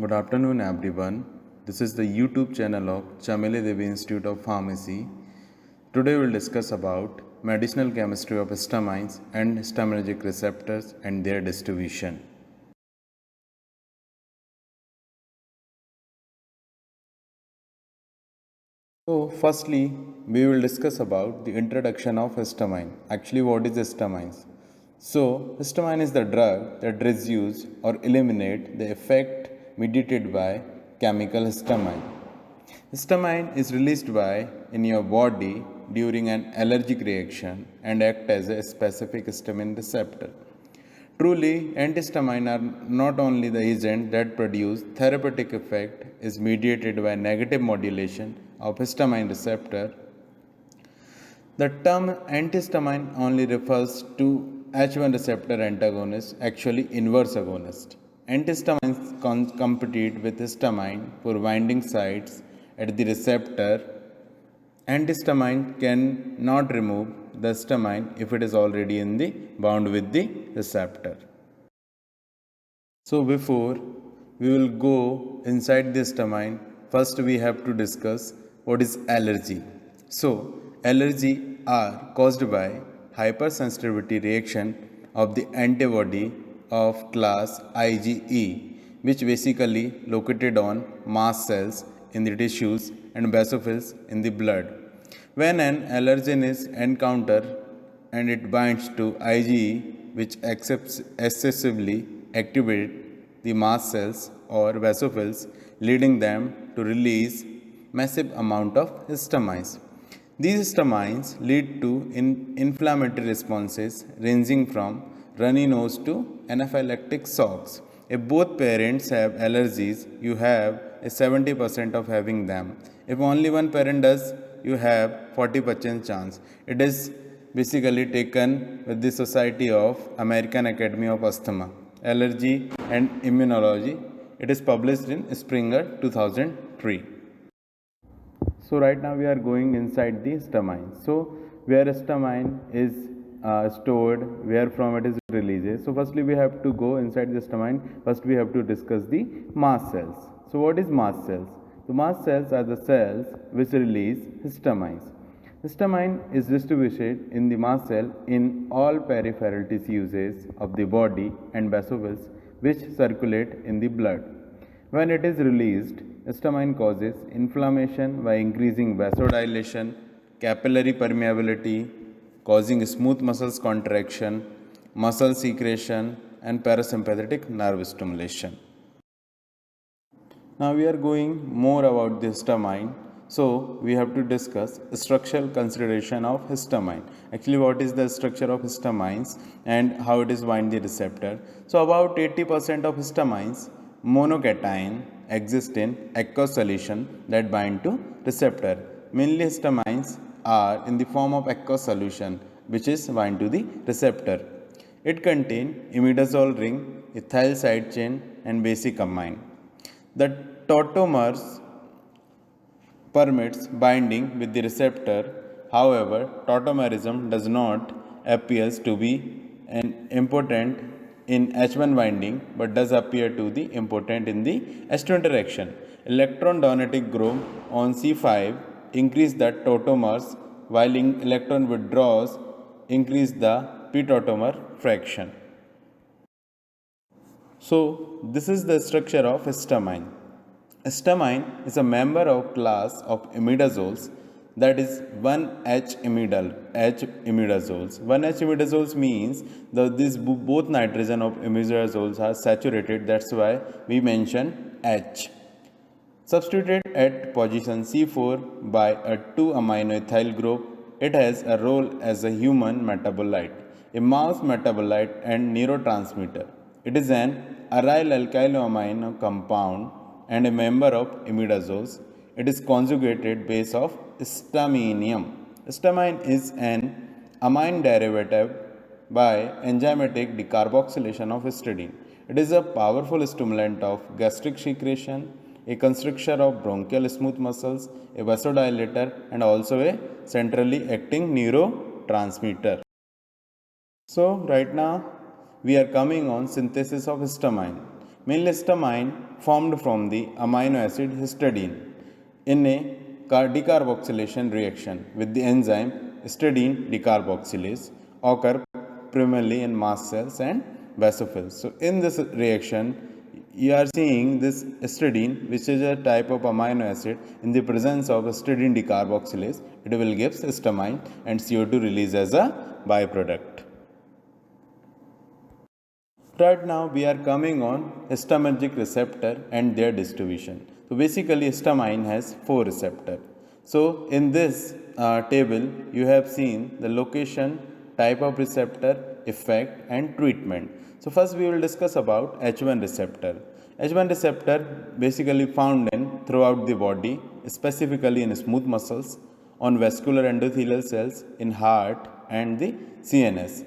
Good afternoon, everyone. This is the YouTube channel of Chameli Devi Institute of Pharmacy. Today we'll discuss about medicinal chemistry of histamines and histaminergic receptors and their distribution. So, firstly, we will discuss about the introduction of histamine. Actually, what is histamines? So, histamine is the drug that reduces or eliminate the effect mediated by chemical histamine. Histamine is released by in your body during an allergic reaction and act as a specific histamine receptor. Truly, antihistamine are not only the agent that produce therapeutic effect is mediated by negative modulation of histamine receptor. The term antihistamine only refers to H1 receptor antagonist, actually inverse agonist. Antihistamines compete with histamine for binding sites at the receptor. Antihistamine can not remove the histamine if it is already in the bound with the receptor. So before we will go inside this histamine, first we have to discuss what is allergy. So allergy are caused by hypersensitivity reaction of the antibody of class IgE, which basically located on mast cells in the tissues and basophils in the blood. When an allergen is encountered and it binds to IgE, which excessively activate the mast cells or basophils, leading them to release massive amount of histamines. These histamines lead to inflammatory responses ranging from runny nose to anaphylactic shocks. If both parents have allergies, you have a 70% of having them. If only one parent does, you have 40% chance. It is basically taken with the Society of American Academy of Asthma, Allergy and Immunology. It is published in Springer 2003. So right now we are going inside the histamine. So where histamine is stored, where from it is released. So firstly we have to go inside the histamine. First we have to discuss the mast cells. So what is mast cells? The mast cells are the cells which release histamines. Histamine is distributed in the mast cell in all peripheral tissues of the body and basophils which circulate in the blood. When it is released, histamine causes inflammation by increasing vasodilation, capillary permeability, causing smooth muscles contraction, muscle secretion, and parasympathetic nerve stimulation. Now we are going more about the histamine. So we have to discuss structural consideration of histamine. Actually, what is the structure of histamines and how it is bind the receptor. So about 80% of histamines monocation exist in aqueous solution that bind to receptor. Mainly histamines are in the form of aqueous solution which is bind to the receptor. It contains imidazole ring, ethyl side chain and basic amine. The tautomers permits binding with the receptor. However, tautomerism does not appears to be an important in H1 binding but does appear to be important in the H2 interaction. Electron donating group on C5 increase the tautomers while electron withdraws increase the p tautomer fraction. So this is the structure of histamine. Histamine is a member of class of imidazoles, that is 1H imidazoles. 1H imidazoles means that these both nitrogen of imidazoles are saturated, that's why we mention H. Substituted at position C4 by a 2-amino ethyl group, it has a role as a human metabolite, a mouse metabolite and neurotransmitter. It is an aryl alkylamino compound and a member of imidazoles. It is conjugated base of histaminium. Histamine is an amine derivative by enzymatic decarboxylation of histidine. It is a powerful stimulant of gastric secretion, a constrictor of bronchial smooth muscles, a vasodilator, and also a centrally acting neurotransmitter. So right now we are coming on synthesis of histamine. Mainly histamine formed from the amino acid histidine in a decarboxylation reaction with the enzyme histidine decarboxylase occur primarily in mast cells and basophils. So in this reaction, you are seeing this histidine, which is a type of amino acid. In the presence of histidine decarboxylase, it will give histamine and CO2 release as a byproduct. Right now we are coming on histaminergic receptor and their distribution. So basically histamine has 4 receptors. So in this table you have seen the location, type of receptor, effect and treatment. So first we will discuss about H1 receptor. H1 receptor basically found in throughout the body, specifically in smooth muscles, on vascular endothelial cells, in heart and the CNS.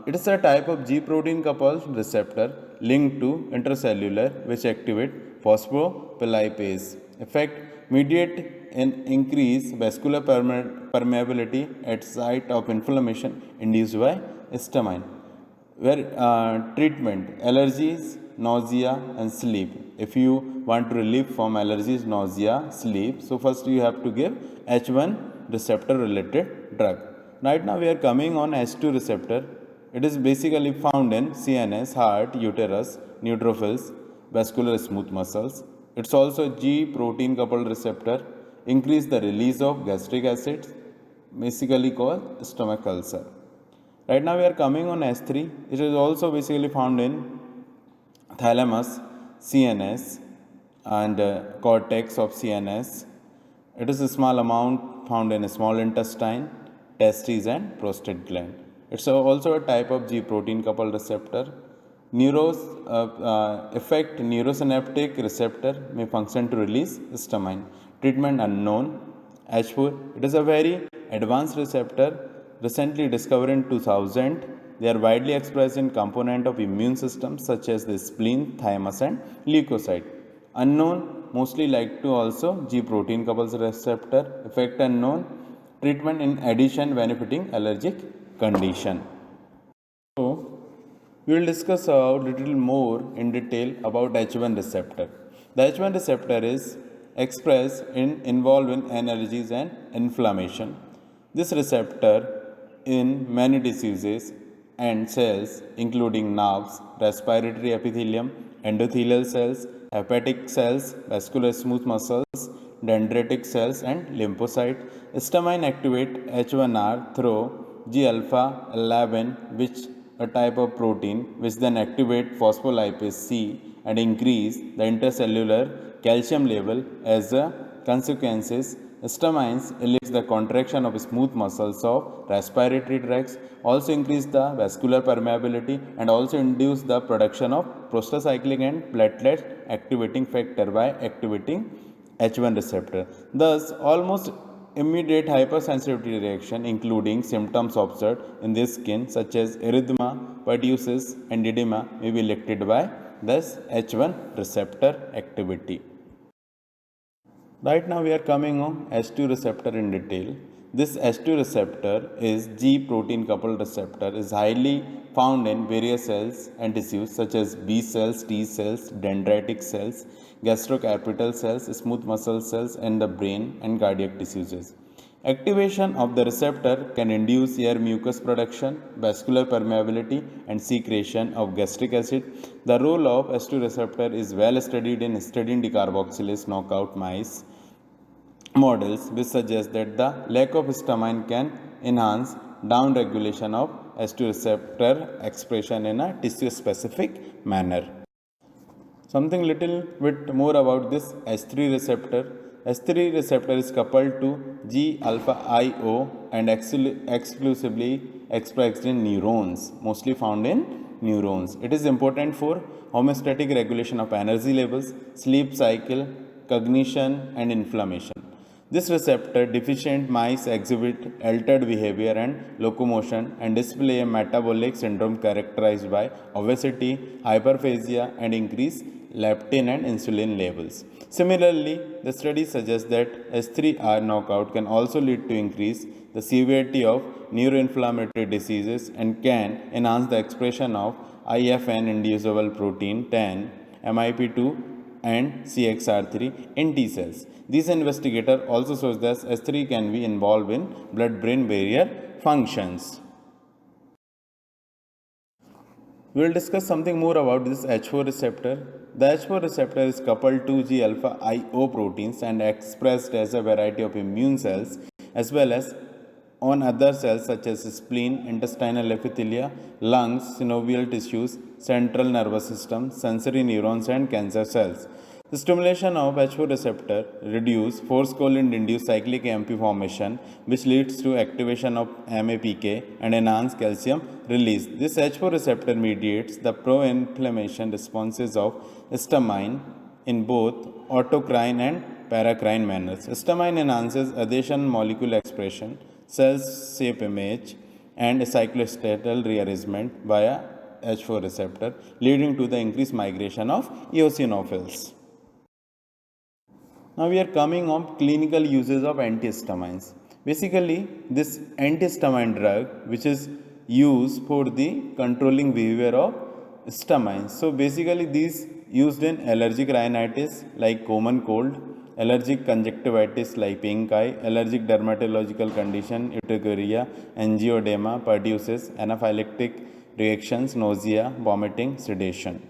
It is a type of G protein coupled receptor linked to intracellular which activate phospholipase. Effect mediate and increase vascular permeability at site of inflammation induced by histamine. Where treatment allergies, nausea and sleep. If you want to relieve from allergies, nausea, sleep, so first you have to give H1 receptor related drug. Right now we are coming on H2 receptor. It is basically found in CNS, heart, uterus, neutrophils, vascular smooth muscles. It's also G protein coupled receptor, increase the release of gastric acids, basically called stomach ulcer. Right now we are coming on S3. It is also basically found in thalamus, CNS and cortex of CNS. It is a small amount found in a small intestine, testes and prostate gland. It's also a type of G protein coupled receptor. Effect neurosynaptic receptor may function to release histamine. Treatment unknown. H4. It is a very advanced receptor recently discovered in 2000. They are widely expressed in component of immune system such as the spleen, thymus and leukocyte. Unknown, mostly like to also G protein coupled receptor. Effect unknown. Treatment in addition benefiting allergic condition. So, we will discuss a little more in detail about H1 receptor. The H1 receptor is expressed involved in allergies and inflammation. This receptor in many diseases and cells including nerves, respiratory epithelium, endothelial cells, hepatic cells, vascular smooth muscles, dendritic cells and lymphocyte. Histamine activate H1R through G alpha 11, which a type of protein which then activate phospholipase C and increase the intercellular calcium level. As a consequences, histamines elicit the contraction of smooth muscles of respiratory tracts, also increase the vascular permeability and also induce the production of prostacyclin and platelet activating factor by activating H1 receptor. Thus, almost immediate hypersensitivity reaction including symptoms observed in the skin such as erythema, pertussis and edema may be elicted by this H1 receptor activity. Right now we are coming on H2 receptor in detail. This H2 receptor is G protein coupled receptor is highly found in various cells and tissues such as B cells, T cells, dendritic cells, gastrocapital cells, smooth muscle cells and the brain and cardiac tissues. Activation of the receptor can induce air mucus production, vascular permeability and secretion of gastric acid. The role of H2 receptor is well studied in histidine decarboxylase knockout mice models, which suggest that the lack of histamine can enhance downregulation of H2 receptor expression in a tissue specific manner. Something little bit more about this H3 receptor. H3 receptor is coupled to G alpha IO and exclusively expressed in neurons, mostly found in neurons. It is important for homeostatic regulation of energy levels, sleep cycle, cognition and inflammation. This receptor deficient mice exhibit altered behavior and locomotion and display a metabolic syndrome characterized by obesity, hyperphagia, and increased leptin and insulin levels. Similarly, the study suggests that S3R knockout can also lead to increase the severity of neuroinflammatory diseases and can enhance the expression of IFN inducible protein 10, MIP2 and CXR3 in T cells. This investigator also shows that S3 can be involved in blood-brain barrier functions. We will discuss something more about this H4 receptor. The H4 receptor is coupled to G alpha IO proteins and expressed as a variety of immune cells as well as on other cells such as spleen, intestinal epithelia, lungs, synovial tissues, central nervous system, sensory neurons and cancer cells. The stimulation of H4 receptor reduces forskolin-induced cyclic AMP formation, which leads to activation of MAPK and enhanced calcium release. This H4 receptor mediates the pro-inflammation responses of histamine in both autocrine and paracrine manners. Histamine enhances adhesion molecule expression, cell shape image, and cyclostatal rearrangement via H4 receptor, leading to the increased migration of eosinophils. Now we are coming on clinical uses of antihistamines. Basically, this antihistamine drug which is used for the controlling behavior of histamine. So basically these used in allergic rhinitis like common cold, allergic conjunctivitis like pink eye, allergic dermatological condition, urticaria, angioedema, pertussis, anaphylactic reactions, nausea, vomiting, sedation.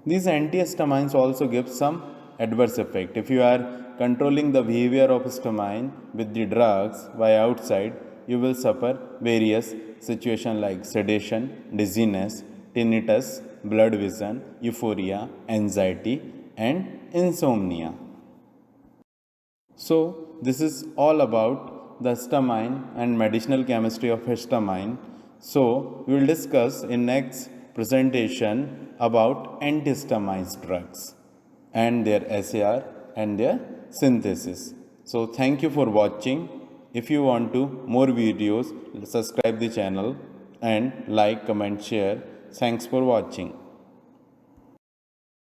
These antihistamines also give some adverse effect. If you are controlling the behavior of histamine with the drugs by outside, you will suffer various situations like sedation, dizziness, tinnitus, blurred vision, euphoria, anxiety, and insomnia. So, this is all about the histamine and medicinal chemistry of histamine. So, we will discuss in next presentation about antihistamine drugs and their SAR and their synthesis. So thank you for watching. If you want to more videos, subscribe the channel and like, comment, share. Thanks for watching.